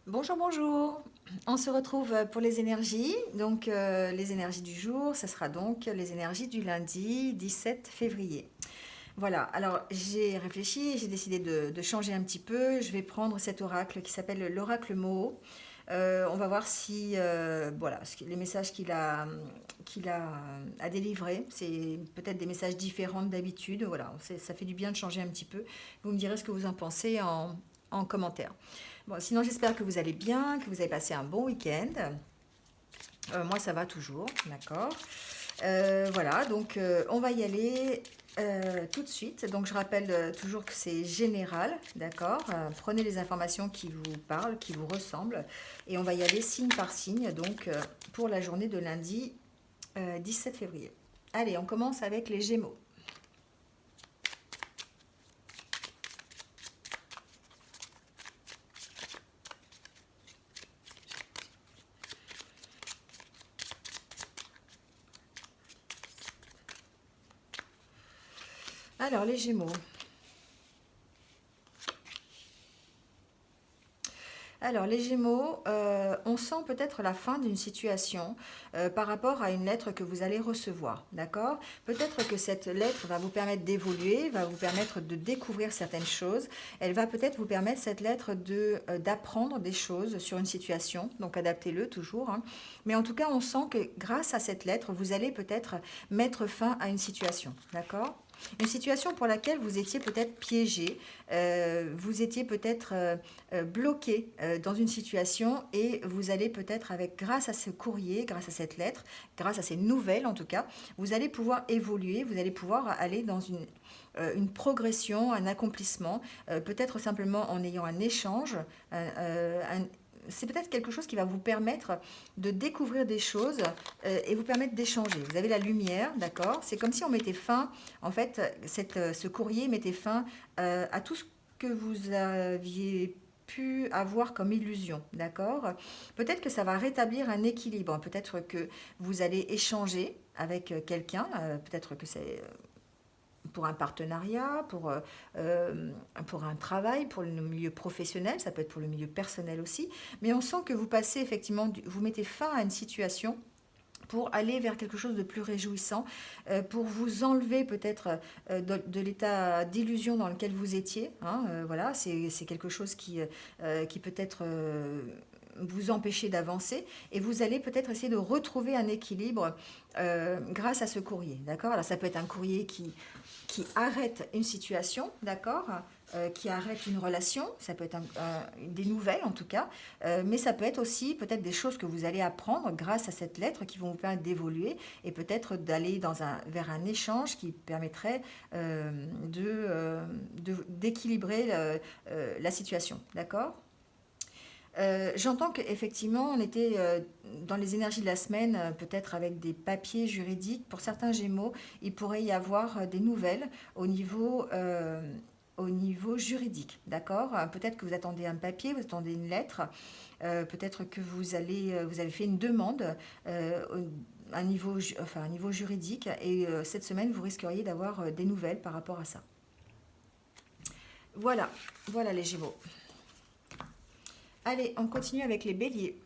Bonjour, bonjour. On se retrouve pour les énergies. Donc, les énergies du jour, ce sera donc les énergies du lundi 17 février. Voilà, alors j'ai réfléchi, j'ai décidé de changer un petit peu. Je vais prendre cet oracle qui s'appelle l'oracle Moho. On va voir si voilà, les messages qu'il a à délivrer, c'est peut-être des messages différents d'habitude. Voilà, ça fait du bien de changer un petit peu. Vous me direz ce que vous en pensez en commentaire. Bon, sinon j'espère que vous allez bien, que vous avez passé un bon week-end. Moi ça va toujours, d'accord. Voilà, donc on va y aller tout de suite. Donc je rappelle toujours que c'est général, d'accord. Prenez les informations qui vous parlent, qui vous ressemblent, et on va y aller signe par signe, donc pour la journée de lundi 17 février. Allez, on commence avec les Gémeaux. Alors les Gémeaux. Alors, les Gémeaux, on sent peut-être la fin d'une situation par rapport à une lettre que vous allez recevoir, d'accord? Peut-être que cette lettre va vous permettre d'évoluer, va vous permettre de découvrir certaines choses. Elle va peut-être vous permettre, cette lettre, d'apprendre des choses sur une situation, donc adaptez-le toujours, hein. Mais en tout cas, on sent que grâce à cette lettre, vous allez peut-être mettre fin à une situation, d'accord? Une situation pour laquelle vous étiez peut-être piégé, vous étiez peut-être bloqué dans une situation, et vous allez peut-être, avec, grâce à ce courrier, grâce à cette lettre, grâce à ces nouvelles en tout cas, vous allez pouvoir évoluer, vous allez pouvoir aller dans une progression, un accomplissement, peut-être simplement en ayant un échange, c'est peut-être quelque chose qui va vous permettre de découvrir des choses et vous permettre d'échanger. Vous avez la lumière, d'accord? C'est comme si on mettait fin, en fait, ce courrier mettait fin à tout ce que vous aviez pu avoir comme illusion, d'accord? Peut-être que ça va rétablir un équilibre, peut-être que vous allez échanger avec quelqu'un, peut-être que c'est pour un partenariat, pour un travail, pour le milieu professionnel, ça peut être pour le milieu personnel aussi, mais on sent que vous passez effectivement, vous mettez fin à une situation pour aller vers quelque chose de plus réjouissant, pour vous enlever peut-être de l'état d'illusion dans lequel vous étiez, hein, voilà, c'est quelque chose qui peut-être vous empêcher d'avancer, et vous allez peut-être essayer de retrouver un équilibre grâce à ce courrier, d'accord? Alors ça peut être un courrier qui arrête une situation, d'accord, qui arrête une relation, ça peut être des nouvelles en tout cas, mais ça peut être aussi peut-être des choses que vous allez apprendre grâce à cette lettre qui vont vous permettre d'évoluer, et peut-être d'aller vers un échange qui permettrait d'équilibrer la situation, d'accord. J'entends qu'effectivement, on était dans les énergies de la semaine, peut-être avec des papiers juridiques. Pour certains Gémeaux, il pourrait y avoir des nouvelles au niveau juridique, d'accord? Peut-être que vous attendez un papier, vous attendez une lettre, peut-être que vous avez fait une demande enfin, un niveau juridique, et cette semaine, vous risqueriez d'avoir des nouvelles par rapport à ça. Voilà, voilà les Gémeaux. Allez, on continue avec les Béliers.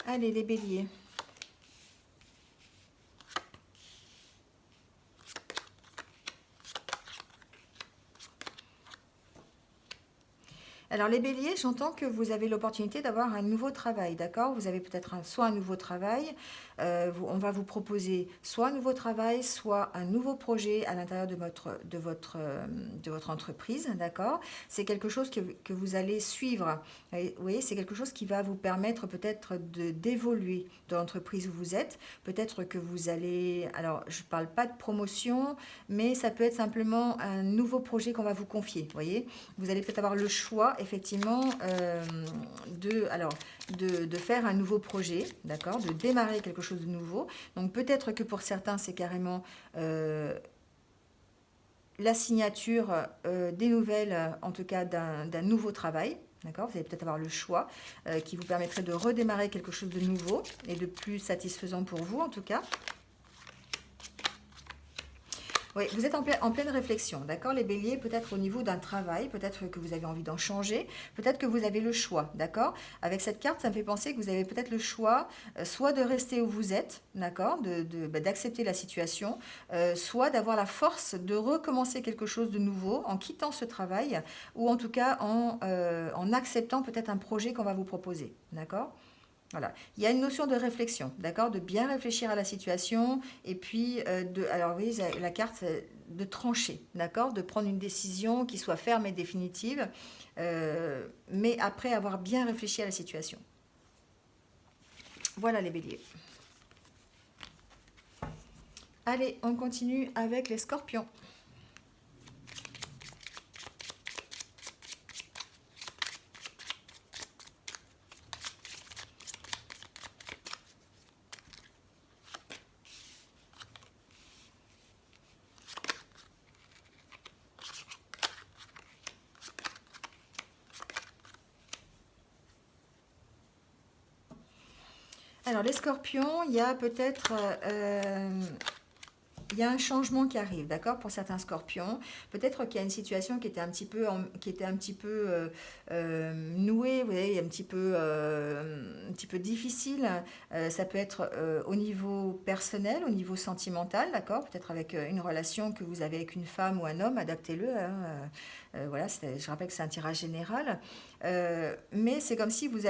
Allez, les Béliers. Alors les béliers, j'entends que vous avez l'opportunité d'avoir un nouveau travail, d'accord? Vous avez peut-être soit un nouveau travail, on va vous proposer soit un nouveau travail, soit un nouveau projet à l'intérieur de votre entreprise, d'accord? C'est quelque chose que vous allez suivre. Vous voyez, c'est quelque chose qui va vous permettre peut-être d'évoluer dans l'entreprise où vous êtes. Peut-être que vous allez, alors je ne parle pas de promotion, mais ça peut être simplement un nouveau projet qu'on va vous confier, vous voyez? Vous allez peut-être avoir le choix, effectivement de faire un nouveau projet, d'accord, de démarrer quelque chose de nouveau. Donc peut-être que pour certains, c'est carrément la signature des nouvelles, en tout cas d'un nouveau travail. D'accord, vous allez peut-être avoir le choix qui vous permettrait de redémarrer quelque chose de nouveau et de plus satisfaisant pour vous, en tout cas. Oui, vous êtes en pleine réflexion, d'accord, les béliers, peut-être au niveau d'un travail, peut-être que vous avez envie d'en changer, peut-être que vous avez le choix, d'accord. Avec cette carte, ça me fait penser que vous avez peut-être le choix, soit de rester où vous êtes, d'accord, d'accepter la situation, soit d'avoir la force de recommencer quelque chose de nouveau en quittant ce travail, ou en tout cas en acceptant peut-être un projet qu'on va vous proposer, d'accord. Voilà. Il y a une notion de réflexion, d'accord, de bien réfléchir à la situation et puis alors oui, la carte de trancher, d'accord, de prendre une décision qui soit ferme et définitive, mais après avoir bien réfléchi à la situation. Voilà les béliers. Allez, on continue avec les scorpions. Alors les scorpions, il y a peut-être il y a un changement qui arrive, d'accord, pour certains scorpions. Peut-être qu'il y a une situation qui était un petit peu nouée, vous voyez, un petit peu difficile. Ça peut être au niveau personnel, au niveau sentimental, d'accord, peut-être avec une relation que vous avez avec une femme ou un homme, adaptez-le. Hein, voilà, je rappelle que c'est un tirage général. Mais c'est comme si vous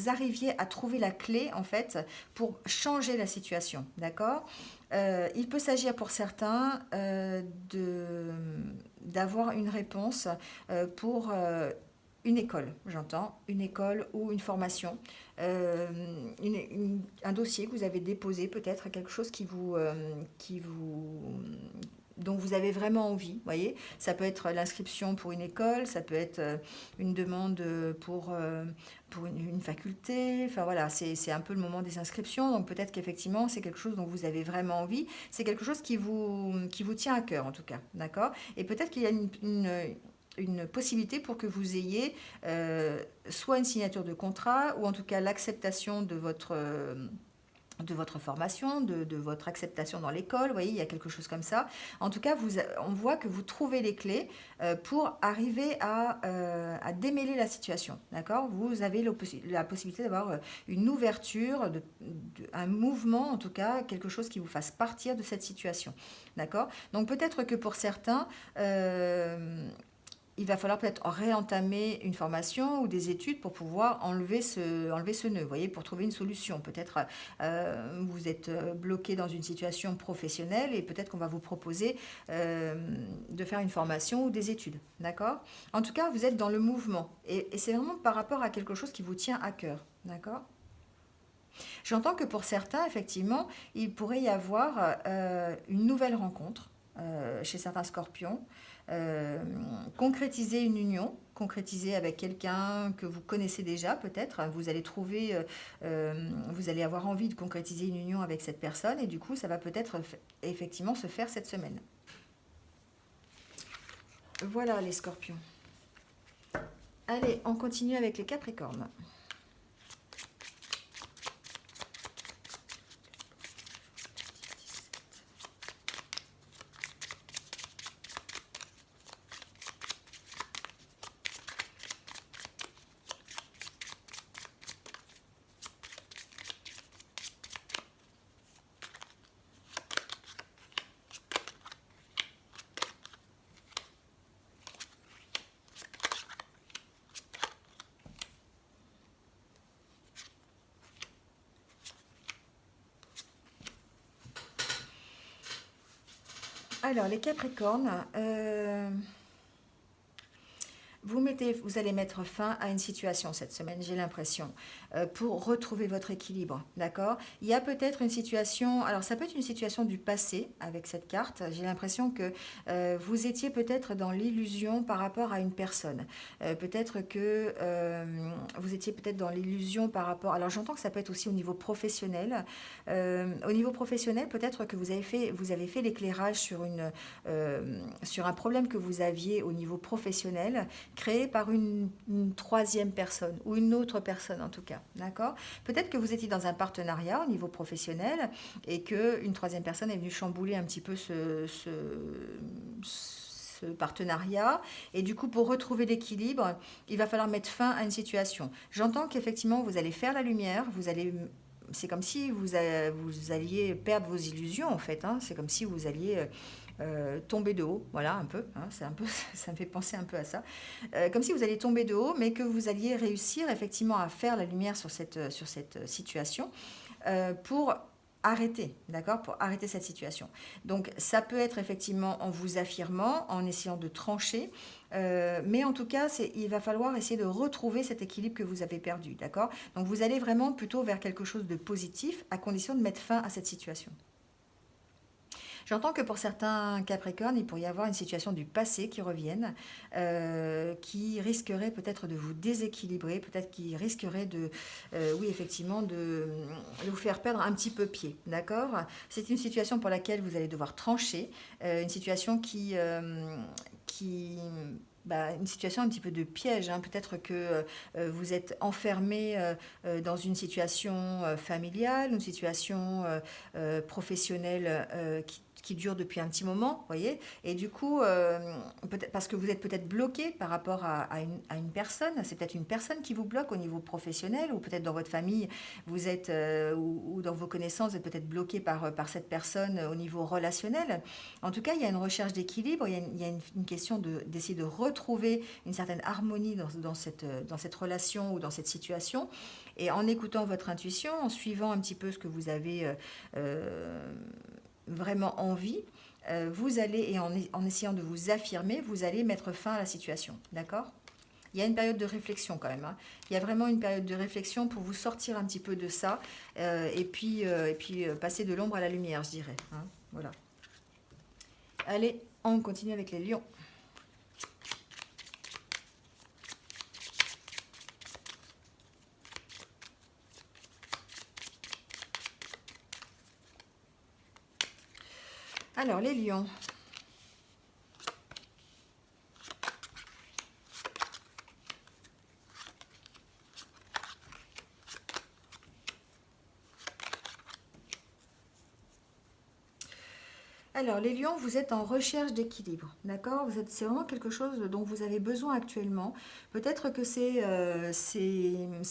arriviez à trouver la clé, en fait, pour changer la situation, d'accord. Il peut s'agir pour certains d'avoir une réponse pour une école, j'entends, une école ou une formation, euh, un dossier que vous avez déposé, peut-être quelque chose dont vous avez vraiment envie, voyez. Ça peut être l'inscription pour une école, ça peut être une demande pour une faculté, enfin voilà, c'est un peu le moment des inscriptions, donc peut-être qu'effectivement c'est quelque chose dont vous avez vraiment envie, c'est quelque chose qui vous tient à cœur en tout cas, d'accord. Et peut-être qu'il y a une possibilité pour que vous ayez soit une signature de contrat, ou en tout cas l'acceptation de votre formation, de votre acceptation dans l'école, vous voyez, il y a quelque chose comme ça. En tout cas, on voit que vous trouvez les clés pour arriver à démêler la situation, d'accord. Vous avez la possibilité d'avoir une ouverture, un mouvement, en tout cas, quelque chose qui vous fasse partir de cette situation, d'accord. Donc peut-être que pour certains, il va falloir peut-être réentamer une formation ou des études pour pouvoir enlever ce nœud, vous voyez, pour trouver une solution. Peut-être vous êtes bloqué dans une situation professionnelle et peut-être qu'on va vous proposer de faire une formation ou des études, d'accord. En tout cas, vous êtes dans le mouvement et c'est vraiment par rapport à quelque chose qui vous tient à cœur, d'accord. J'entends que pour certains, effectivement, il pourrait y avoir une nouvelle rencontre chez certains scorpions, euh, concrétiser une union, concrétiser avec quelqu'un que vous connaissez déjà peut-être. Vous allez vous allez avoir envie de concrétiser une union avec cette personne et du coup, ça va peut-être effectivement se faire cette semaine. Voilà les scorpions. Allez, on continue avec les capricornes. Alors, les Capricornes, Vous allez mettre fin à une situation cette semaine, j'ai l'impression, pour retrouver votre équilibre, d'accord? Il y a peut-être une situation, alors ça peut être une situation du passé avec cette carte. J'ai l'impression que vous étiez peut-être dans l'illusion par rapport à une personne. Peut-être que vous étiez peut-être dans l'illusion par rapport. Alors j'entends que ça peut être aussi au niveau professionnel. Au niveau professionnel, peut-être que vous avez fait l'éclairage sur un problème que vous aviez au niveau professionnel créé par une troisième personne ou une autre personne en tout cas, d'accord? Peut-être que vous étiez dans un partenariat au niveau professionnel et qu'une troisième personne est venue chambouler un petit peu ce partenariat et du coup pour retrouver l'équilibre, il va falloir mettre fin à une situation. J'entends qu'effectivement vous allez faire la lumière, c'est comme si vous alliez perdre vos illusions en fait, hein. C'est comme si vous alliez tomber de haut, voilà un peu, hein, c'est un peu, ça me fait penser un peu à ça. Comme si vous alliez tomber de haut, mais que vous alliez réussir effectivement à faire la lumière sur cette situation pour arrêter, d'accord, pour arrêter cette situation. Donc ça peut être effectivement en vous affirmant, en essayant de trancher, mais en tout cas, il va falloir essayer de retrouver cet équilibre que vous avez perdu, d'accord? Donc vous allez vraiment plutôt vers quelque chose de positif, à condition de mettre fin à cette situation. J'entends que pour certains Capricornes, il pourrait y avoir une situation du passé qui revienne, qui risquerait peut-être de vous déséquilibrer, peut-être qui risquerait oui, effectivement, de vous faire perdre un petit peu pied, d'accord? C'est une situation pour laquelle vous allez devoir trancher, une situation qui une situation un petit peu de piège, hein. Peut-être que vous êtes enfermé dans une situation familiale, une situation professionnelle qui dure depuis un petit moment, voyez, et du coup, peut-être parce que vous êtes peut-être bloqué par rapport à une personne, c'est peut-être une personne qui vous bloque au niveau professionnel, ou peut-être dans votre famille, vous êtes, ou dans vos connaissances, vous êtes peut-être bloqué par cette personne au niveau relationnel. En tout cas, il y a une recherche d'équilibre, il y a une question d'essayer de retrouver une certaine harmonie dans cette relation ou dans cette situation, et en écoutant votre intuition, en suivant un petit peu ce que vous avez vraiment envie, vous allez, et en essayant de vous affirmer, vous allez mettre fin à la situation, d'accord? Il y a une période de réflexion quand même, hein. Il y a vraiment une période de réflexion pour vous sortir un petit peu de ça, et puis passer de l'ombre à la lumière, je dirais, hein. Voilà. Allez, on continue avec les lions. Alors, les lions. Alors, les lions, vous êtes en recherche d'équilibre, d'accord? C'est vraiment quelque chose dont vous avez besoin actuellement. Peut-être que c'est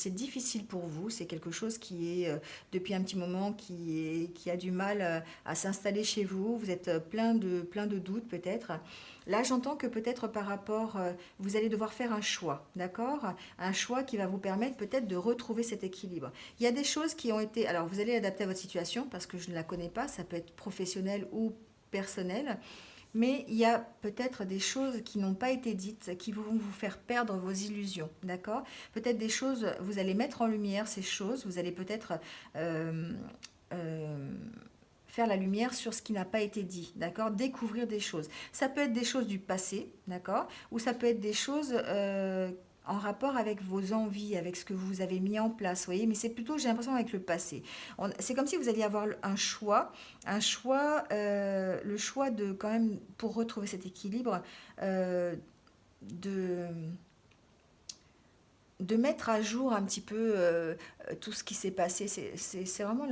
difficile pour vous, c'est quelque chose qui est, depuis un petit moment, qui a du mal à s'installer chez vous. Vous êtes plein de doutes, peut-être. Là, j'entends que peut-être par rapport, vous allez devoir faire un choix, d'accord? Un choix qui va vous permettre peut-être de retrouver cet équilibre. Il y a des choses qui ont été... Alors, vous allez adapter à votre situation parce que je ne la connais pas, ça peut être professionnel ou personnel, mais il y a peut-être des choses qui n'ont pas été dites, qui vont vous faire perdre vos illusions, d'accord? Peut-être des choses, vous allez mettre en lumière ces choses, vous allez peut-être euh, faire la lumière sur ce qui n'a pas été dit, d'accord? Découvrir des choses. Ça peut être des choses du passé, d'accord? Ou ça peut être des choses en rapport avec vos envies, avec ce que vous avez mis en place, vous voyez, mais c'est plutôt, j'ai l'impression, avec le passé. C'est comme si vous alliez avoir le choix de quand même, pour retrouver cet équilibre, de, de mettre à jour un petit peu tout ce qui s'est passé. C'est vraiment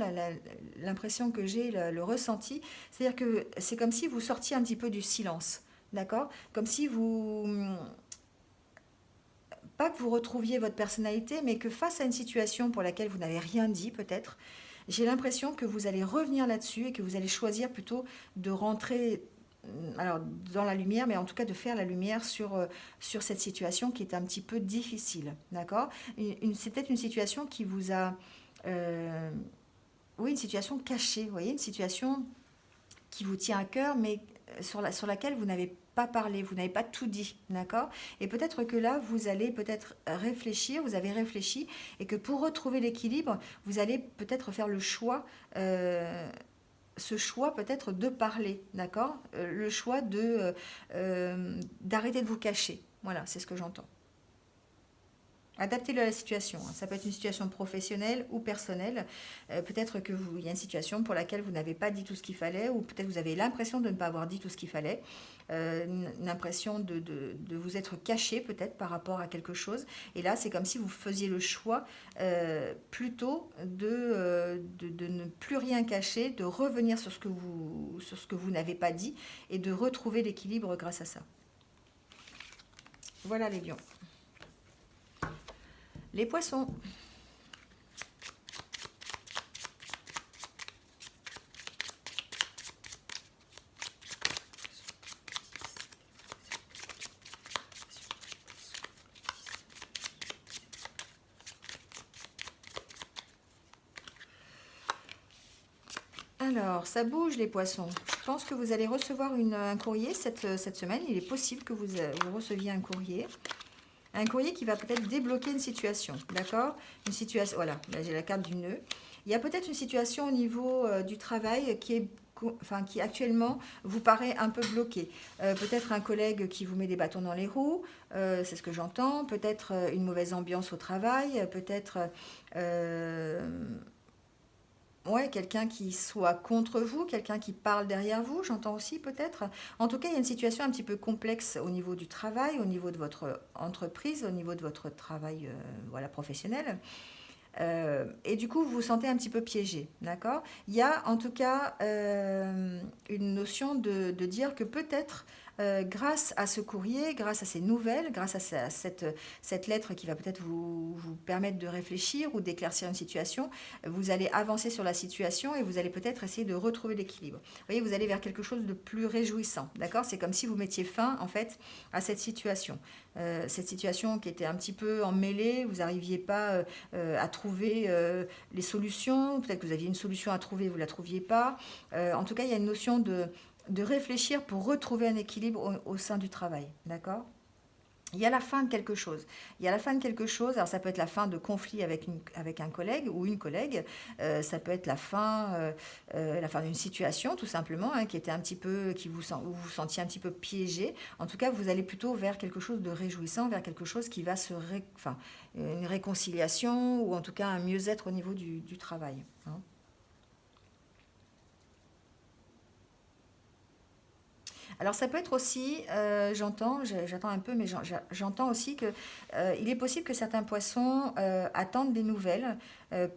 l'impression que j'ai, le ressenti. C'est-à-dire que c'est comme si vous sortiez un petit peu du silence, d'accord? Comme si vous pas que vous retrouviez votre personnalité, mais que face à une situation pour laquelle vous n'avez rien dit peut-être, j'ai l'impression que vous allez revenir là-dessus et que vous allez choisir plutôt de rentrer alors, dans la lumière, mais en tout cas de faire la lumière sur cette situation qui est un petit peu difficile. D'accord? C'est peut-être une situation qui vous a... euh, oui, une situation cachée, vous voyez, une situation qui vous tient à cœur, mais sur laquelle vous n'avez pas parlé, vous n'avez pas tout dit, d'accord? Et peut-être que là, vous allez peut-être réfléchir, vous avez réfléchi, et que pour retrouver l'équilibre, vous allez peut-être faire le choix, ce choix peut-être de parler, d'accord? Le choix d'arrêter de vous cacher. Voilà, c'est ce que j'entends. Adaptez-le à la situation, hein. Ça peut être une situation professionnelle ou personnelle. Peut-être que il y a une situation pour laquelle vous n'avez pas dit tout ce qu'il fallait, ou peut-être vous avez l'impression de ne pas avoir dit tout ce qu'il fallait, une impression de vous être caché peut-être par rapport à quelque chose. Et là, c'est comme si vous faisiez le choix plutôt de ne plus rien cacher, de revenir sur ce que vous n'avez pas dit et de retrouver l'équilibre grâce à ça. Voilà les lions. Les poissons. Alors, ça bouge les poissons. Je pense que vous allez recevoir un courrier cette semaine. Il est possible que vous receviez un courrier. Un courrier qui va peut-être débloquer une situation, d'accord? Une situation, voilà, là j'ai la carte du nœud. Il y a peut-être une situation au niveau du travail qui actuellement vous paraît un peu bloquée. Peut-être un collègue qui vous met des bâtons dans les roues, c'est ce que j'entends. Peut-être une mauvaise ambiance au travail, peut-être ouais, quelqu'un qui soit contre vous, quelqu'un qui parle derrière vous, j'entends aussi peut-être. En tout cas, il y a une situation un petit peu complexe au niveau du travail, au niveau de votre entreprise, au niveau de votre travail voilà, professionnel. Et du coup, vous vous sentez un petit peu piégé, d'accord? Il y a en tout cas une notion de dire que peut-être grâce à ce courrier, grâce à ces nouvelles, grâce à cette lettre qui va peut-être vous permettre de réfléchir ou d'éclaircir une situation, vous allez avancer sur la situation et vous allez peut-être essayer de retrouver l'équilibre. Vous voyez, vous allez vers quelque chose de plus réjouissant, d'accord? C'est comme si vous mettiez fin en fait à cette situation qui était un petit peu emmêlée, vous n'arriviez pas à trouver les solutions, peut-être que vous aviez une solution à trouver, vous ne la trouviez pas. En tout cas, il y a une notion de réfléchir pour retrouver un équilibre au sein du travail, d'accord? Il y a la fin de quelque chose. Il y a la fin de quelque chose. Alors ça peut être la fin de conflit avec un collègue ou une collègue. Ça peut être la fin d'une situation tout simplement, hein, qui était un petit peu, où vous vous sentiez un petit peu piégé. En tout cas, vous allez plutôt vers quelque chose de réjouissant, vers quelque chose qui va enfin, une réconciliation ou en tout cas un mieux-être au niveau du travail, hein. Alors ça peut être aussi, j'attends un peu, mais j'entends aussi que il est possible que certains poissons attendent des nouvelles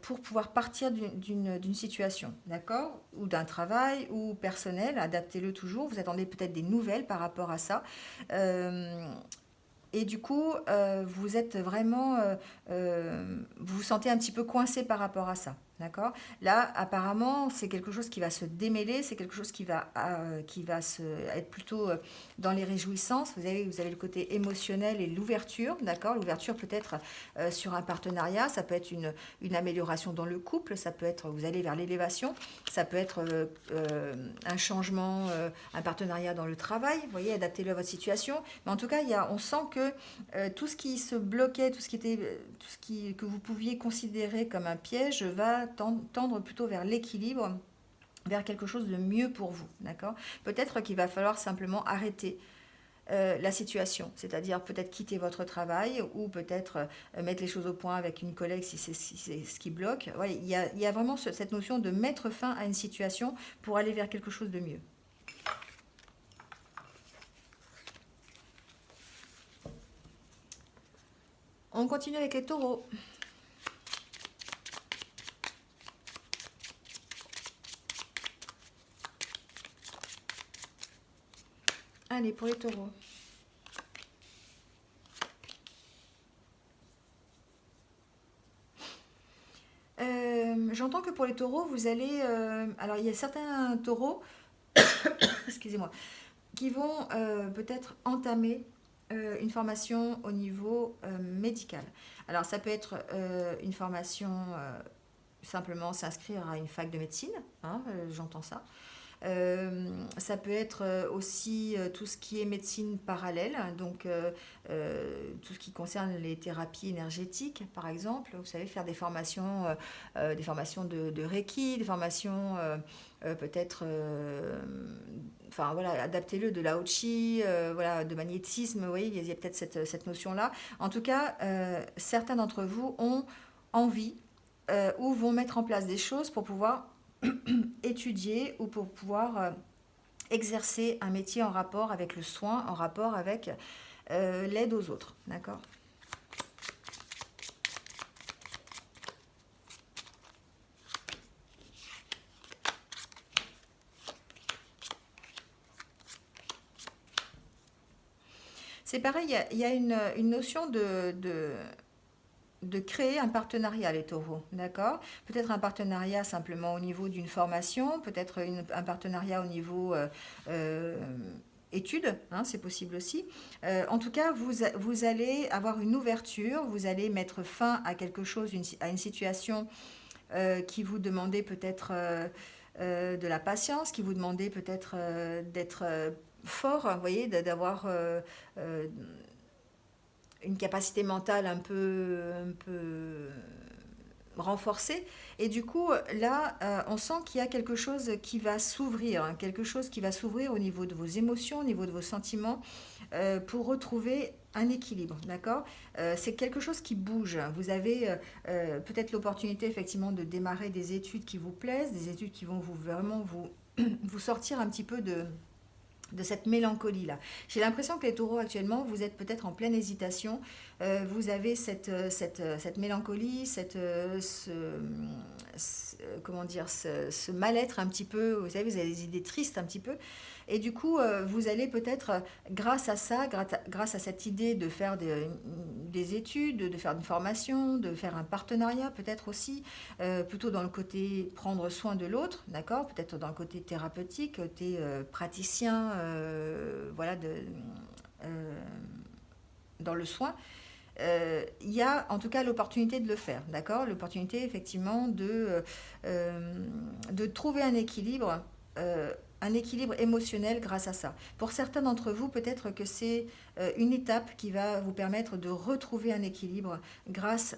pour pouvoir partir d'une situation, d'accord? Ou d'un travail, ou personnel, adaptez-le toujours. Vous attendez peut-être des nouvelles par rapport à ça. Euh, et du coup, vous êtes vraiment, vous vous sentez un petit peu coincé par rapport à ça, d'accord? Là, apparemment, c'est quelque chose qui va se démêler, c'est quelque chose qui va être plutôt dans les réjouissances. Vous avez le côté émotionnel et l'ouverture, d'accord? L'ouverture peut-être sur un partenariat, ça peut être une amélioration dans le couple, ça peut être, vous allez vers l'élévation, ça peut être un changement, un partenariat dans le travail, vous voyez, adaptez-le à votre situation. Mais en tout cas, on sent que tout ce qui se bloquait, que vous pouviez considérer comme un piège va tendre plutôt vers l'équilibre, vers quelque chose de mieux pour vous, d'accord? Peut-être qu'il va falloir simplement arrêter la situation, c'est-à-dire peut-être quitter votre travail ou peut-être mettre les choses au point avec une collègue si c'est ce qui bloque. Ouais, il y a vraiment cette notion de mettre fin à une situation pour aller vers quelque chose de mieux. On continue avec les taureaux. Allez, pour les taureaux. J'entends que pour les taureaux, vous allez... alors, il y a certains taureaux, excusez-moi, qui vont peut-être entamer une formation au niveau médical. Alors, ça peut être une formation simplement s'inscrire à une fac de médecine, hein, j'entends ça. Ça peut être aussi tout ce qui est médecine parallèle, donc tout ce qui concerne les thérapies énergétiques, par exemple. Vous savez, faire des formations de Reiki, des formations peut-être, enfin voilà, adaptez-le de Lao Chi, voilà, de magnétisme, vous voyez, il y a peut-être cette notion-là. En tout cas, certains d'entre vous ont envie ou vont mettre en place des choses pour pouvoir étudier ou pour pouvoir exercer un métier en rapport avec le soin, en rapport avec l'aide aux autres. D'accord? C'est pareil, il y a une notion de créer un partenariat, les taureaux, d'accord? Peut-être un partenariat simplement au niveau d'une formation, peut-être un partenariat au niveau euh, études, hein, c'est possible aussi. En tout cas, vous allez avoir une ouverture, vous allez mettre fin à quelque chose, à une situation qui vous demandait peut-être de la patience, qui vous demandait peut-être d'être fort, vous voyez, d'avoir une capacité mentale un peu renforcée. Et du coup, là, on sent qu'il y a quelque chose qui va s'ouvrir, hein, quelque chose qui va s'ouvrir au niveau de vos émotions, au niveau de vos sentiments, pour retrouver un équilibre, d'accord? C'est quelque chose qui bouge. Vous avez peut-être l'opportunité effectivement de démarrer des études qui vous plaisent, des études qui vont vraiment vous sortir un petit peu de cette mélancolie-là. J'ai l'impression que les taureaux actuellement, vous êtes peut-être en pleine hésitation, vous avez cette mélancolie, comment dire, ce mal-être un petit peu, vous savez, vous avez des idées tristes un petit peu, et du coup, vous allez peut-être, grâce à ça, grâce à cette idée de faire des études, de faire une formation, de faire un partenariat peut-être aussi, plutôt dans le côté prendre soin de l'autre, d'accord? Peut-être dans le côté thérapeutique, côté praticien, voilà, euh, dans le soin. Il y a en tout cas l'opportunité de le faire, d'accord? L'opportunité effectivement de trouver un équilibre émotionnel grâce à ça. Pour certains d'entre vous, peut-être que c'est une étape qui va vous permettre de retrouver un équilibre grâce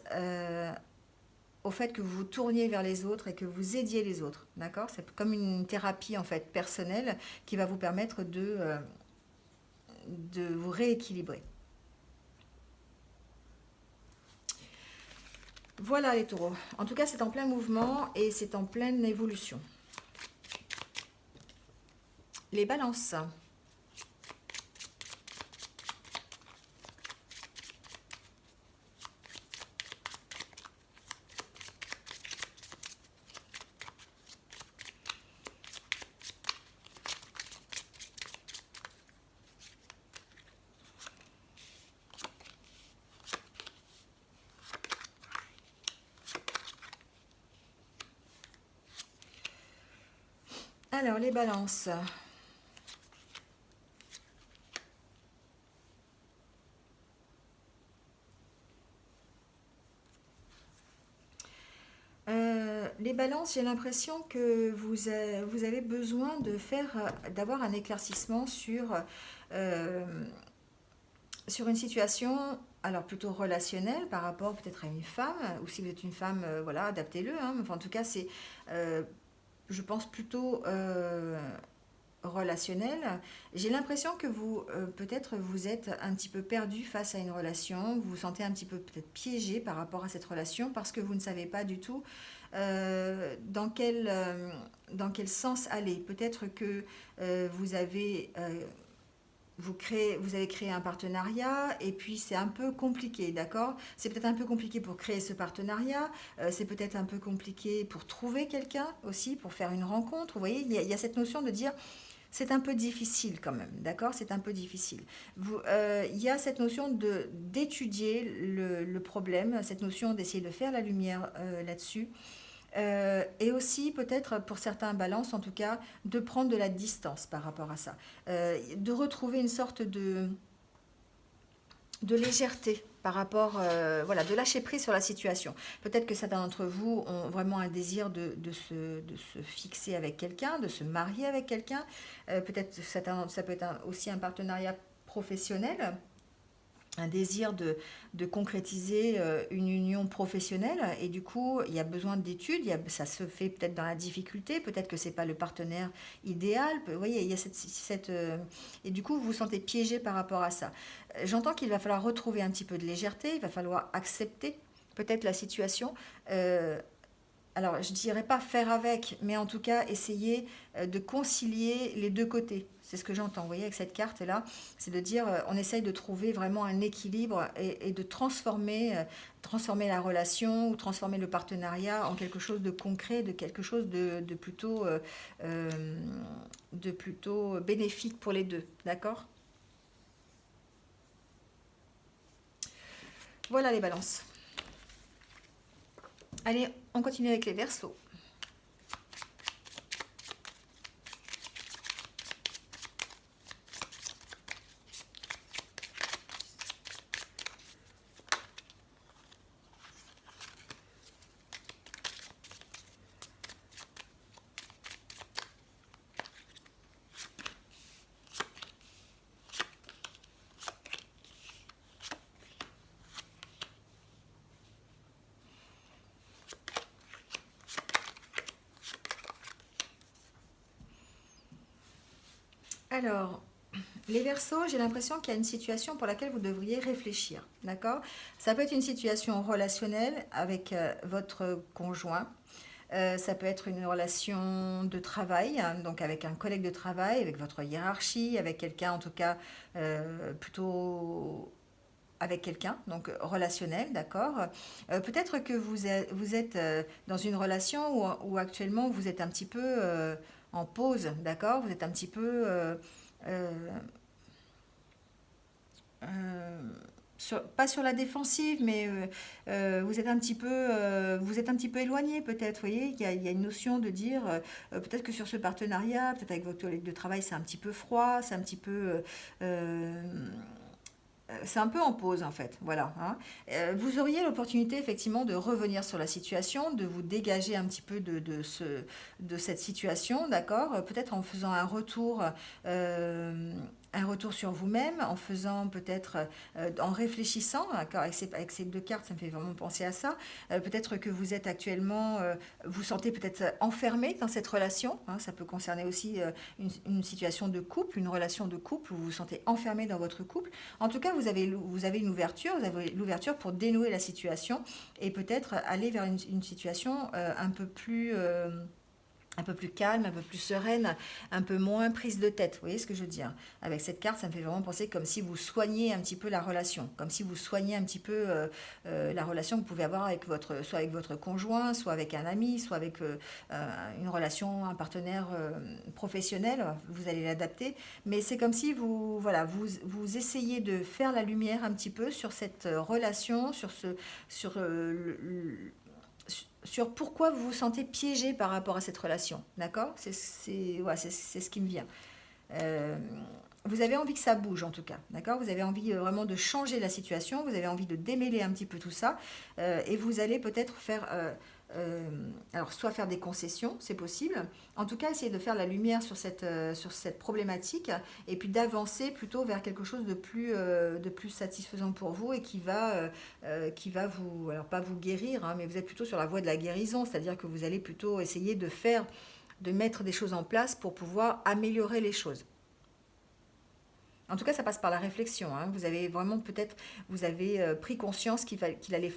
au fait que vous vous tourniez vers les autres et que vous aidiez les autres, d'accord? C'est comme une thérapie en fait personnelle qui va vous permettre de vous rééquilibrer. Voilà les taureaux. En tout cas, c'est en plein mouvement et c'est en pleine évolution. Les balances. Alors, les balances. Les balances, j'ai l'impression que vous avez besoin d'avoir un éclaircissement euh, sur une situation, alors plutôt relationnelle par rapport peut-être à une femme, ou si vous êtes une femme, voilà, adaptez-le, hein. Enfin, en tout cas, euh, je pense, plutôt relationnel. J'ai l'impression que peut-être, vous êtes un petit peu perdu face à une relation, vous vous sentez un petit peu peut-être piégé par rapport à cette relation parce que vous ne savez pas du tout dans quel sens aller. Peut-être que vous avez vous avez créé un partenariat et puis c'est un peu compliqué, d'accord? C'est peut-être un peu compliqué pour créer ce partenariat, c'est peut-être un peu compliqué pour trouver quelqu'un aussi, pour faire une rencontre. Vous voyez, il y a cette notion de dire c'est un peu difficile quand même, d'accord? C'est un peu difficile. Il y a cette notion d'étudier le problème, cette notion d'essayer de faire la lumière là-dessus. Et aussi peut-être pour certains balances en tout cas de prendre de la distance par rapport à ça. De retrouver une sorte de légèreté par rapport, voilà, de lâcher prise sur la situation. Peut-être que certains d'entre vous ont vraiment un désir de se fixer avec quelqu'un, de se marier avec quelqu'un. Peut-être ça peut être aussi un partenariat professionnel, un désir de concrétiser une union professionnelle et du coup il y a besoin d'études, ça se fait peut-être dans la difficulté, peut-être que c'est pas le partenaire idéal, vous voyez, il y a et du coup vous vous sentez piégé par rapport à ça. J'entends qu'il va falloir retrouver un petit peu de légèreté, il va falloir accepter peut-être la situation. Euh, alors, je dirais pas faire avec, mais en tout cas, essayer de concilier les deux côtés. C'est ce que j'entends, vous voyez, avec cette carte-là. C'est de dire, on essaye de trouver vraiment un équilibre et de transformer la relation ou transformer le partenariat en quelque chose de concret, de quelque chose euh, de plutôt bénéfique pour les deux. D'accord? Voilà les balances. Allez, on continue avec les versos. Alors, les Verseaux, j'ai l'impression qu'il y a une situation pour laquelle vous devriez réfléchir, d'accord? Ça peut être une situation relationnelle avec votre conjoint. Ça peut être une relation de travail, hein, donc avec un collègue de travail, avec votre hiérarchie, avec quelqu'un en tout cas plutôt avec quelqu'un, donc relationnel, d'accord. Peut-être que vous êtes dans une relation où actuellement vous êtes un petit peu en pause, d'accord. Vous êtes un petit peu euh, euh, pas sur la défensive, mais vous êtes un petit peu éloigné peut-être. Vous voyez, il y a une notion de dire peut-être que sur ce partenariat, peut-être avec votre collègue de travail, c'est un petit peu froid, c'est un petit peu c'est un peu en pause en fait, voilà, hein. Vous auriez l'opportunité effectivement de revenir sur la situation, de vous dégager un petit peu de cette situation, d'accord. Peut-être en faisant un retour sur vous-même, en faisant peut-être, en réfléchissant, d'accord, avec ces deux cartes, ça me fait vraiment penser à ça. Peut-être que vous êtes actuellement, vous sentez peut-être enfermé dans cette relation, hein. Ça peut concerner aussi une situation de couple, une relation de couple où vous vous sentez enfermé dans votre couple. En tout cas, vous avez une ouverture, vous avez l'ouverture pour dénouer la situation et peut-être aller vers une situation un peu plus calme, un peu plus sereine, un peu moins prise de tête. Vous voyez ce que je veux dire? Avec cette carte, ça me fait vraiment penser comme si vous soigniez un petit peu la relation, comme si vous soigniez un petit peu la relation que vous pouvez avoir soit avec votre conjoint, soit avec un ami, soit avec une relation, un partenaire professionnel. Vous allez l'adapter, mais c'est comme si vous essayez de faire la lumière un petit peu sur cette relation, sur sur pourquoi vous vous sentez piégé par rapport à cette relation, d'accord. C'est ce qui me vient. Euh, vous avez envie que ça bouge en tout cas, d'accord. Vous avez envie vraiment de changer la situation, vous avez envie de démêler un petit peu tout ça, et vous allez peut-être euh, alors soit faire des concessions, c'est possible. En tout cas, essayer de faire la lumière sur cette problématique et puis d'avancer plutôt vers quelque chose de plus satisfaisant pour vous et qui va vous, alors pas vous guérir, hein, mais vous êtes plutôt sur la voie de la guérison, c'est-à-dire que vous allez plutôt essayer de mettre des choses en place pour pouvoir améliorer les choses. En tout cas, ça passe par la réflexion, hein. Vous avez vraiment peut-être, vous avez pris conscience qu'il fallait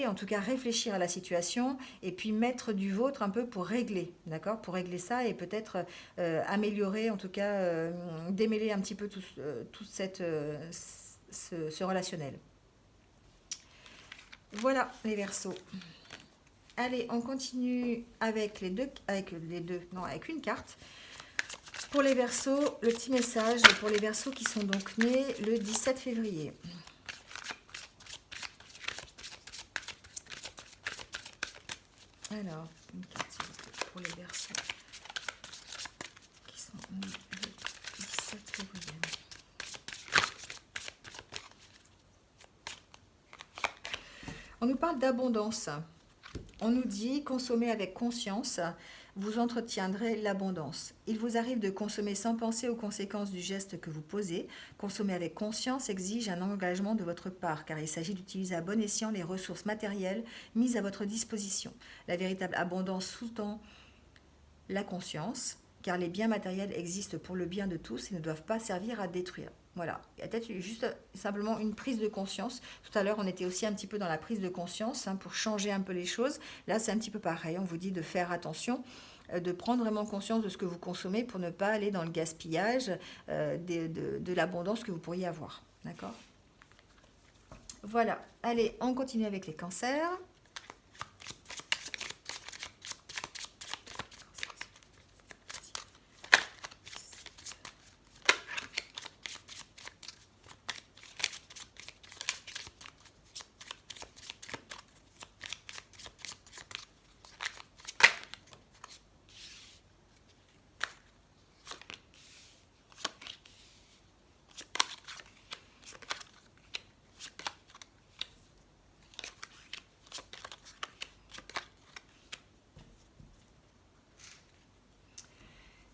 en tout cas réfléchir à la situation et puis mettre du vôtre un peu pour régler, d'accord, pour régler ça et peut-être améliorer, en tout cas démêler un petit peu tout ce relationnel. Voilà les Verseaux. Allez, on continue avec une carte. Pour les Verseaux, le petit message pour les Verseaux qui sont donc nés le 17 février. Alors, une carte pour les Verseaux qui sont nés le 17 février. On nous parle d'abondance. On nous dit consommer avec conscience, vous entretiendrez l'abondance. Il vous arrive de consommer sans penser aux conséquences du geste que vous posez. Consommer avec conscience exige un engagement de votre part, car il s'agit d'utiliser à bon escient les ressources matérielles mises à votre disposition. La véritable abondance sous-tend la conscience, car les biens matériels existent pour le bien de tous et ne doivent pas servir à détruire. Voilà, il y a peut-être juste simplement une prise de conscience. Tout à l'heure, on était aussi un petit peu dans la prise de conscience pour changer un peu les choses. Là, c'est un petit peu pareil. On vous dit de faire attention, de prendre vraiment conscience de ce que vous consommez pour ne pas aller dans le gaspillage de l'abondance que vous pourriez avoir. D'accord? Voilà. Allez, on continue avec les cancers.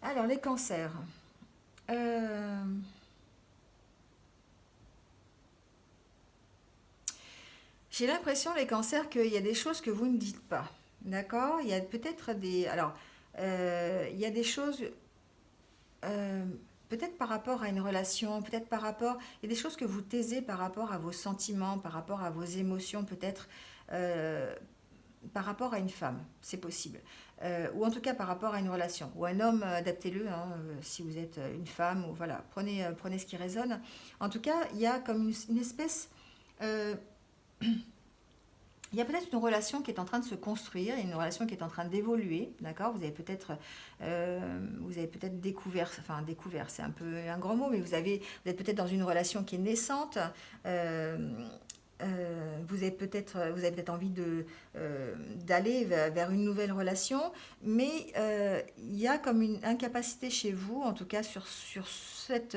Alors, les cancers. Euh, J'ai l'impression, les cancers, qu'il y a des choses que vous ne dites pas. D'accord? Il y a peut-être des... Alors, il y a des choses, euh, peut-être par rapport à une relation, peut-être par rapport... Il y a des choses que vous taisez par rapport à vos sentiments, par rapport à vos émotions, peut-être euh, par rapport à une femme. C'est possible. Ou en tout cas par rapport à une relation. Ou un homme, adaptez-le, hein, si vous êtes une femme, ou voilà, prenez ce qui résonne. En tout cas, il y a comme une espèce... euh, il y a peut-être une relation qui est en train de se construire, une relation qui est en train d'évoluer, d'accord? Vous avez peut-être découvert, enfin découvert, c'est un peu un grand mot, mais vous êtes peut-être dans une relation qui est naissante. euh, vous avez peut-être envie d'aller vers une nouvelle relation, mais il y a comme une incapacité chez vous, en tout cas sur cette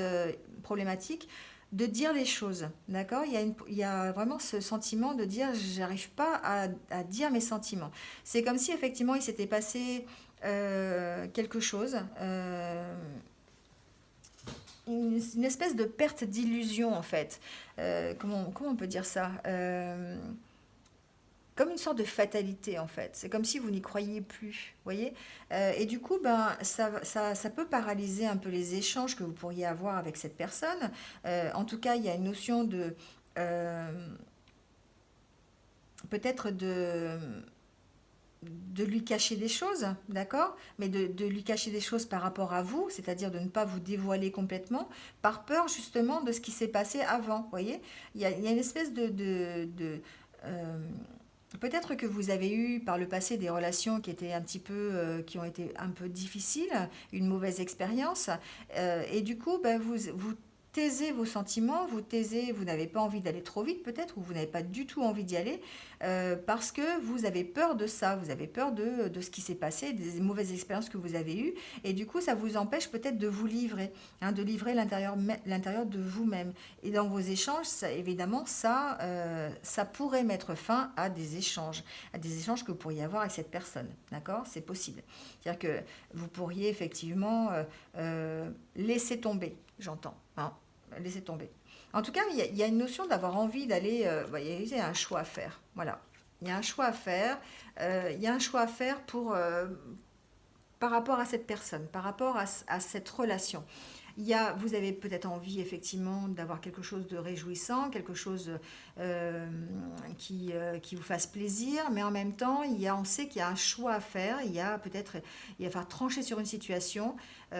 problématique, de dire les choses, d'accord? Il y a vraiment ce sentiment de dire, j'arrive pas à dire mes sentiments. C'est comme si effectivement il s'était passé quelque chose, une espèce de perte d'illusion en fait. Comment on peut dire ça? Comme une sorte de fatalité en fait. C'est comme si vous n'y croyiez plus, vous voyez. Et du coup, ben, ça peut paralyser un peu les échanges que vous pourriez avoir avec cette personne. En tout cas, il y a une notion de... euh, peut-être de lui cacher des choses, d'accord? Mais de lui cacher des choses par rapport à vous, c'est-à-dire de ne pas vous dévoiler complètement, par peur justement de ce qui s'est passé avant, vous voyez? Il y a une espèce euh, peut-être que vous avez eu par le passé des relations qui étaient un petit peu, qui ont été un peu difficiles, une mauvaise expérience, et du coup, ben, vous taisez vos sentiments, vous taisez, vous n'avez pas envie d'aller trop vite peut-être, ou vous n'avez pas du tout envie d'y aller, parce que vous avez peur de ça, vous avez peur de ce qui s'est passé, des mauvaises expériences que vous avez eues, et du coup, ça vous empêche peut-être de vous livrer, hein, de livrer l'intérieur de vous-même. Et dans vos échanges, ça, évidemment, ça pourrait mettre fin à des échanges que vous pourriez avoir avec cette personne. D'accord? C'est possible. C'est-à-dire que vous pourriez effectivement laisser tomber, j'entends. Hein, laisser tomber. En tout cas, il y a une notion d'avoir envie d'aller. Il y a un choix à faire. Voilà. Il y a un choix à faire. Il y a un choix à faire par rapport à cette personne, par rapport à cette relation. Vous avez peut-être envie effectivement d'avoir quelque chose de réjouissant, quelque chose euh, qui vous fasse plaisir, mais en même temps, on sait qu'il y a un choix à faire, il va falloir trancher sur une situation.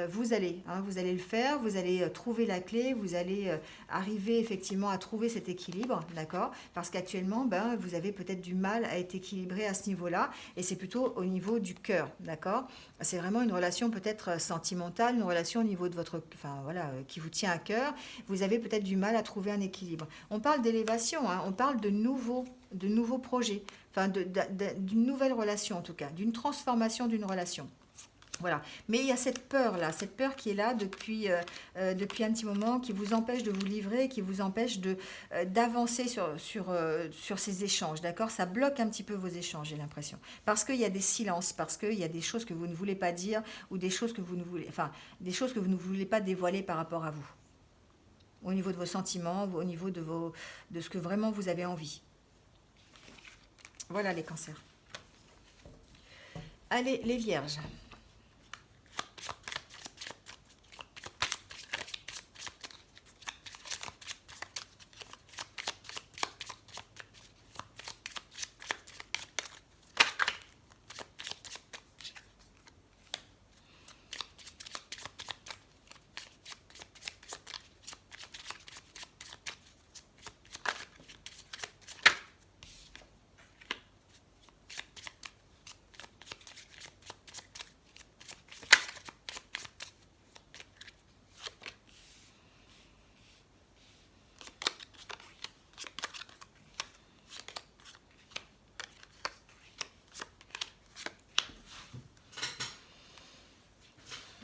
Vous allez le faire, vous allez trouver la clé, vous allez arriver effectivement à trouver cet équilibre, d'accord? Parce qu'actuellement, ben, vous avez peut-être du mal à être équilibré à ce niveau-là, et c'est plutôt au niveau du cœur, d'accord? C'est vraiment une relation peut-être sentimentale, une relation au niveau de enfin voilà, qui vous tient à cœur. Vous avez peut-être du mal à trouver un équilibre. On parle d'élévation, hein, on parle de nouveaux projets, enfin d'une nouvelle relation en tout cas, d'une transformation d'une relation. Voilà, mais il y a cette peur-là, cette peur qui est là depuis un petit moment, qui vous empêche de vous livrer, qui vous empêche d'avancer sur ces échanges, d'accord? Ça bloque un petit peu vos échanges, j'ai l'impression. Parce qu'il y a des silences, parce qu'il y a des choses que vous ne voulez pas dire, ou des choses que vous ne voulez, enfin, des choses que vous ne voulez pas dévoiler par rapport à vous, au niveau de vos sentiments, au niveau de ce que vraiment vous avez envie. Voilà les cancers. Allez, les vierges.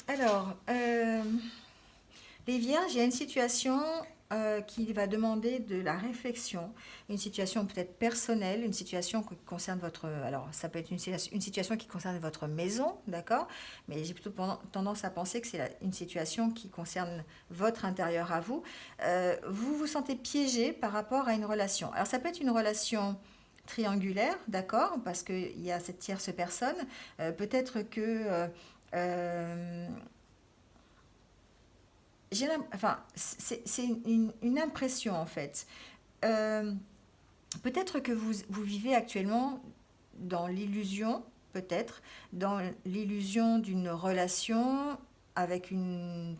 Alors, les vierges, il y a une situation qui va demander de la réflexion, une situation peut-être personnelle, une situation qui concerne votre... Alors, ça peut être une situation qui concerne votre maison, d'accord? Mais j'ai plutôt tendance à penser que c'est une situation qui concerne votre intérieur à vous. Vous vous sentez piégé par rapport à une relation. Alors, ça peut être une relation triangulaire, d'accord? Parce qu'il y a cette tierce personne. Peut-être que... euh, enfin, c'est une impression en fait. Euh, Peut-être que vous vivez actuellement dans l'illusion, peut-être, dans l'illusion d'une relation avec une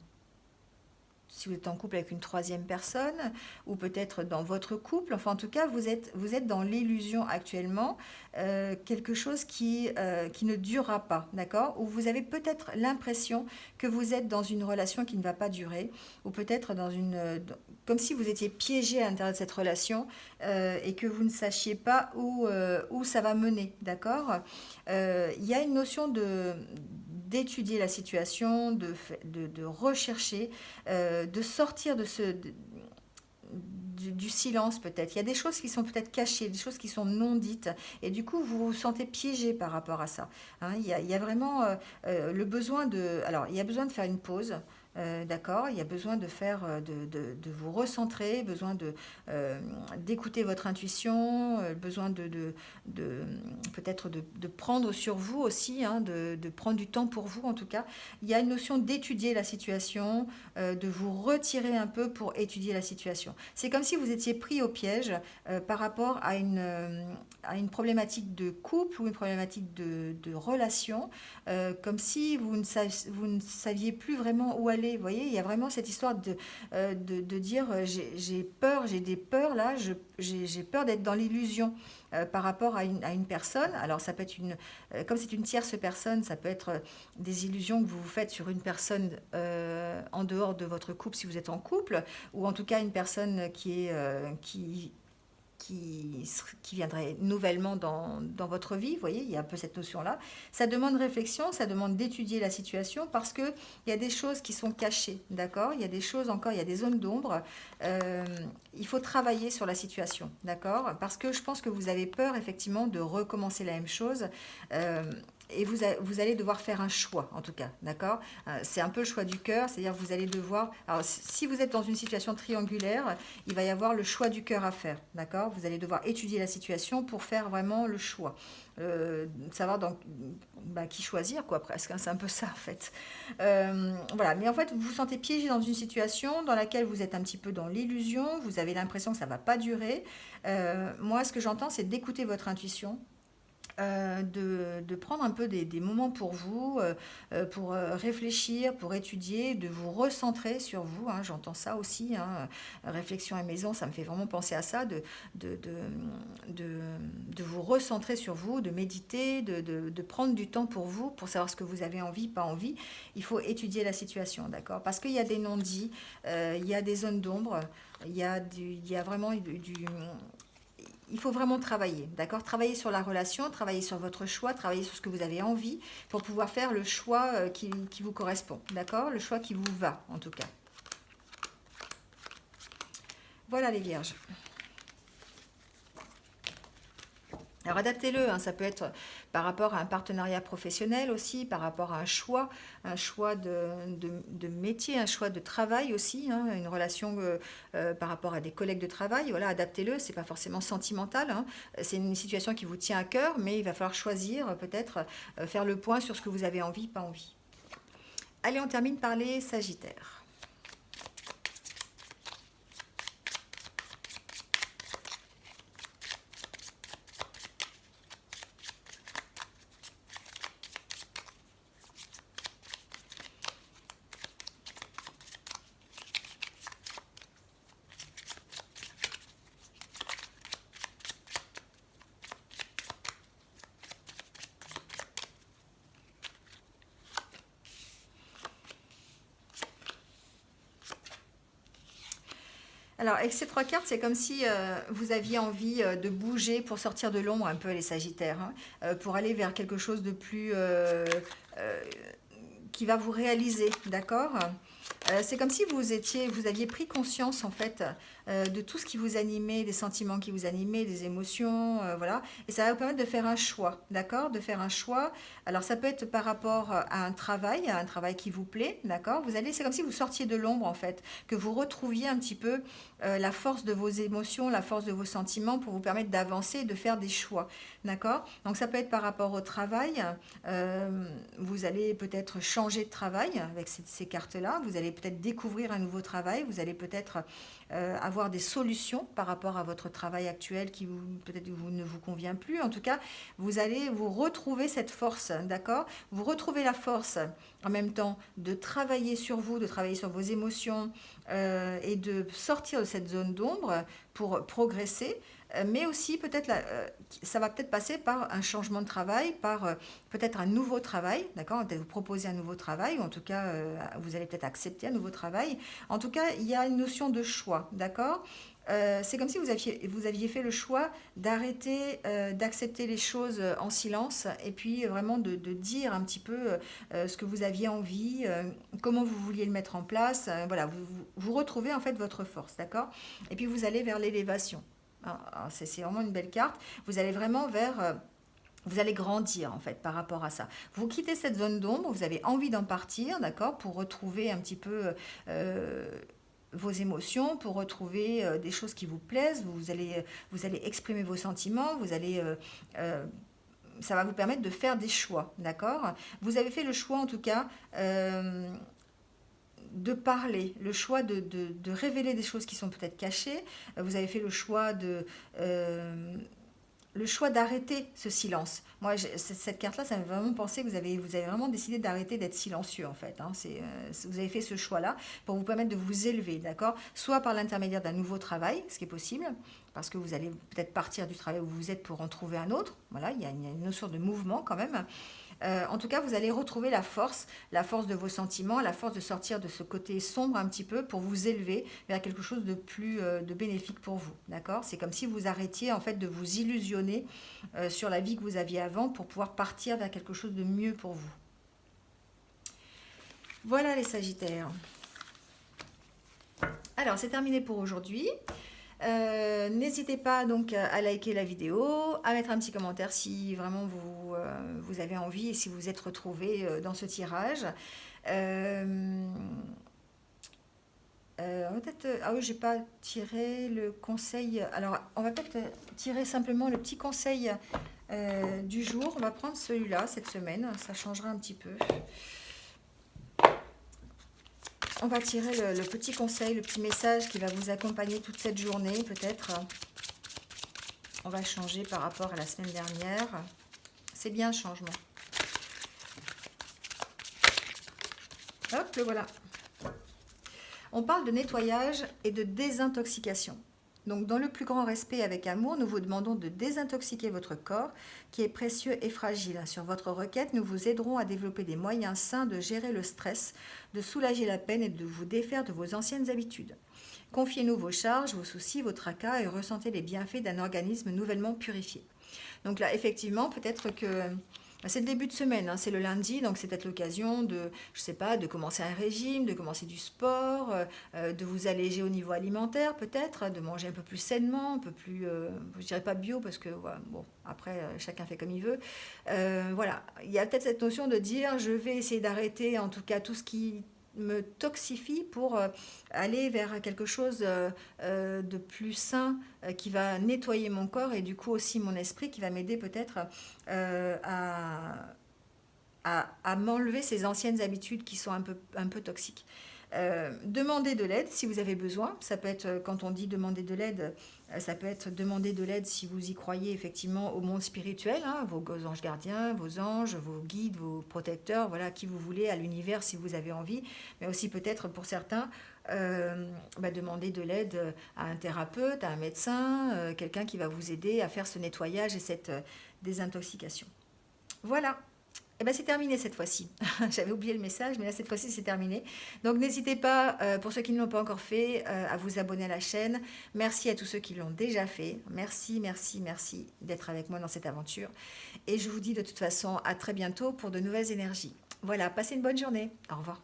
si vous êtes en couple avec une troisième personne, ou peut-être dans votre couple. Enfin, en tout cas, vous êtes dans l'illusion actuellement, quelque chose qui ne durera pas, d'accord? Ou vous avez peut-être l'impression que vous êtes dans une relation qui ne va pas durer, ou peut-être comme si vous étiez piégé à l'intérieur de cette relation et que vous ne sachiez pas où ça va mener, d'accord? Il y a une notion d'étudier la situation, de rechercher, de sortir du silence peut-être. Il y a des choses qui sont peut-être cachées, des choses qui sont non dites, et du coup vous vous sentez piégé par rapport à ça. Hein, il y a vraiment le besoin de... Alors, il y a besoin de faire une pause. D'accord, il y a besoin de faire, de vous recentrer, besoin d'écouter votre intuition, besoin de peut-être de prendre sur vous aussi, hein, de prendre du temps pour vous en tout cas. Il y a une notion d'étudier la situation, de vous retirer un peu pour étudier la situation. C'est comme si vous étiez pris au piège par rapport à une problématique de couple ou une problématique de relation, comme si vous ne saviez plus vraiment où aller. Vous voyez, il y a vraiment cette histoire de dire j'ai peur, j'ai des peurs là, j'ai peur d'être dans l'illusion par rapport à une personne. Alors ça peut être comme c'est une tierce personne, ça peut être des illusions que vous vous faites sur une personne en dehors de votre couple si vous êtes en couple, ou en tout cas une personne qui viendrait nouvellement dans votre vie. Vous voyez, il y a un peu cette notion-là. Ça demande réflexion, ça demande d'étudier la situation parce qu'il y a des choses qui sont cachées, d'accord? Il y a des choses encore, il y a des zones d'ombre. Euh, il faut travailler sur la situation, d'accord? Parce que je pense que vous avez peur, effectivement, de recommencer la même chose. Euh, et vous allez devoir faire un choix, en tout cas, d'accord? C'est un peu le choix du cœur, c'est-à-dire que vous allez devoir... Alors, si vous êtes dans une situation triangulaire, il va y avoir le choix du cœur à faire, d'accord? Vous allez devoir étudier la situation pour faire vraiment le choix. Savoir qui choisir, quoi, presque, hein, c'est un peu ça, en fait. Voilà, mais en fait, vous vous sentez piégé dans une situation dans laquelle vous êtes un petit peu dans l'illusion, vous avez l'impression que ça ne va pas durer. Moi, ce que j'entends, c'est d'écouter votre intuition, de prendre un peu des moments pour vous, pour réfléchir, pour étudier, de vous recentrer sur vous. Hein, j'entends ça aussi. Hein, réflexion à maison, ça me fait vraiment penser à ça, de, de, de, de vous recentrer sur vous, de méditer, de prendre du temps pour vous, pour savoir ce que vous avez envie, pas envie. Il faut étudier la situation, d'accord? Parce qu'il y a des non-dits, il y a des zones d'ombre, il y a vraiment il faut vraiment travailler, d'accord? Travailler sur la relation, travailler sur votre choix, travailler sur ce que vous avez envie pour pouvoir faire le choix qui vous correspond, d'accord? Le choix qui vous va, en tout cas. Voilà les vierges. Alors adaptez-le, hein, ça peut être par rapport à un partenariat professionnel aussi, par rapport à un choix de métier, un choix de travail aussi, hein, une relation par rapport à des collègues de travail. Voilà, adaptez-le, c'est pas forcément sentimental, hein, c'est une situation qui vous tient à cœur, mais il va falloir choisir, peut-être faire le point sur ce que vous avez envie, pas envie. Allez, on termine par les Sagittaires. Alors, avec ces 3 cartes, c'est comme si vous aviez envie de bouger pour sortir de l'ombre un peu, les Sagittaires, hein, pour aller vers quelque chose de plus euh, qui va vous réaliser, d'accord? C'est comme si vous aviez pris conscience en fait de tout ce qui vous animait, des sentiments qui vous animaient, des émotions, voilà. Et ça va vous permettre de faire un choix, d'accord? De faire un choix. Alors ça peut être par rapport à un travail qui vous plaît, d'accord? C'est comme si vous sortiez de l'ombre en fait, que vous retrouviez un petit peu la force de vos émotions, la force de vos sentiments pour vous permettre d'avancer et de faire des choix, d'accord? Donc ça peut être par rapport au travail. Vous allez peut-être changer de travail avec ces cartes-là. Vous allez peut-être découvrir un nouveau travail. Vous allez peut-être avoir des solutions par rapport à votre travail actuel qui peut-être ne vous convient plus. En tout cas, vous allez vous retrouver cette force, d'accord? Vous retrouvez la force en même temps de travailler sur vous, de travailler sur vos émotions et de sortir de cette zone d'ombre pour progresser. Mais aussi peut-être ça va peut-être passer par un changement de travail, par peut-être un nouveau travail, d'accord? Peut-être vous proposer un nouveau travail, ou en tout cas vous allez peut-être accepter un nouveau travail. En tout cas, il y a une notion de choix, d'accord? C'est comme si vous aviez fait le choix d'arrêter d'accepter les choses en silence et puis vraiment de dire un petit peu ce que vous aviez envie, comment vous vouliez le mettre en place. Voilà, vous retrouvez en fait votre force, d'accord? Et puis vous allez vers l'élévation. C'est vraiment une belle carte. Vous allez vraiment vers... vous allez grandir en fait par rapport à ça. Vous quittez cette zone d'ombre, vous avez envie d'en partir, d'accord, pour retrouver un petit peu vos émotions, pour retrouver des choses qui vous plaisent. Vous allez exprimer vos sentiments, ça va vous permettre de faire des choix, d'accord? Vous avez fait le choix en tout cas de parler, le choix de révéler des choses qui sont peut-être cachées. Vous avez fait le choix d'arrêter ce silence. Moi, cette carte-là, ça me fait vraiment penser que vous avez vraiment décidé d'arrêter d'être silencieux, en fait. Hein. Vous avez fait ce choix-là pour vous permettre de vous élever, d'accord? Soit par l'intermédiaire d'un nouveau travail, ce qui est possible, parce que vous allez peut-être partir du travail où vous êtes pour en trouver un autre. Voilà, il y a une notion de mouvement quand même. En tout cas, vous allez retrouver la force de vos sentiments, la force de sortir de ce côté sombre un petit peu pour vous élever vers quelque chose de plus de bénéfique pour vous. D'accord? C'est comme si vous arrêtiez en fait de vous illusionner sur la vie que vous aviez avant pour pouvoir partir vers quelque chose de mieux pour vous. Voilà les Sagittaires. Alors, c'est terminé pour aujourd'hui. N'hésitez pas donc à liker la vidéo, à mettre un petit commentaire si vraiment vous avez envie et si vous êtes retrouvé dans ce tirage. Ah oui, j'ai pas tiré le conseil. Alors, on va peut-être tirer simplement le petit conseil du jour. On va prendre celui-là cette semaine, ça changera un petit peu. On va tirer le petit conseil, le petit message qui va vous accompagner toute cette journée, peut-être. On va changer par rapport à la semaine dernière. C'est bien le changement. Hop, le voilà. On parle de nettoyage et de désintoxication. Donc, dans le plus grand respect et avec amour, nous vous demandons de désintoxiquer votre corps, qui est précieux et fragile. Sur votre requête, nous vous aiderons à développer des moyens sains de gérer le stress, de soulager la peine et de vous défaire de vos anciennes habitudes. Confiez-nous vos charges, vos soucis, vos tracas et ressentez les bienfaits d'un organisme nouvellement purifié. Donc là, effectivement, peut-être que c'est le début de semaine, hein, c'est le lundi, donc c'est peut-être l'occasion de, je sais pas, de commencer un régime, de commencer du sport, de vous alléger au niveau alimentaire peut-être, de manger un peu plus sainement, un peu plus, je dirais pas bio parce que voilà, bon, après chacun fait comme il veut. Voilà, il y a peut-être cette notion de dire je vais essayer d'arrêter en tout cas tout ce qui me toxifie pour aller vers quelque chose de plus sain qui va nettoyer mon corps et du coup aussi mon esprit qui va m'aider peut-être euh, à, à m'enlever ces anciennes habitudes qui sont un peu toxiques. Demandez de l'aide si vous avez besoin. Ça peut être, quand on dit demander de l'aide, ça peut être demander de l'aide si vous y croyez effectivement au monde spirituel, hein, vos anges gardiens, vos anges, vos guides, vos protecteurs, voilà, qui vous voulez, à l'univers si vous avez envie. Mais aussi peut-être pour certains, demander de l'aide à un thérapeute, à un médecin, quelqu'un qui va vous aider à faire ce nettoyage et cette désintoxication. Voilà. Eh ben, c'est terminé cette fois-ci. J'avais oublié le message, mais là, cette fois-ci, c'est terminé. Donc, n'hésitez pas, pour ceux qui ne l'ont pas encore fait, à vous abonner à la chaîne. Merci à tous ceux qui l'ont déjà fait. Merci, merci, merci d'être avec moi dans cette aventure. Et je vous dis de toute façon à très bientôt pour de nouvelles énergies. Voilà, passez une bonne journée. Au revoir.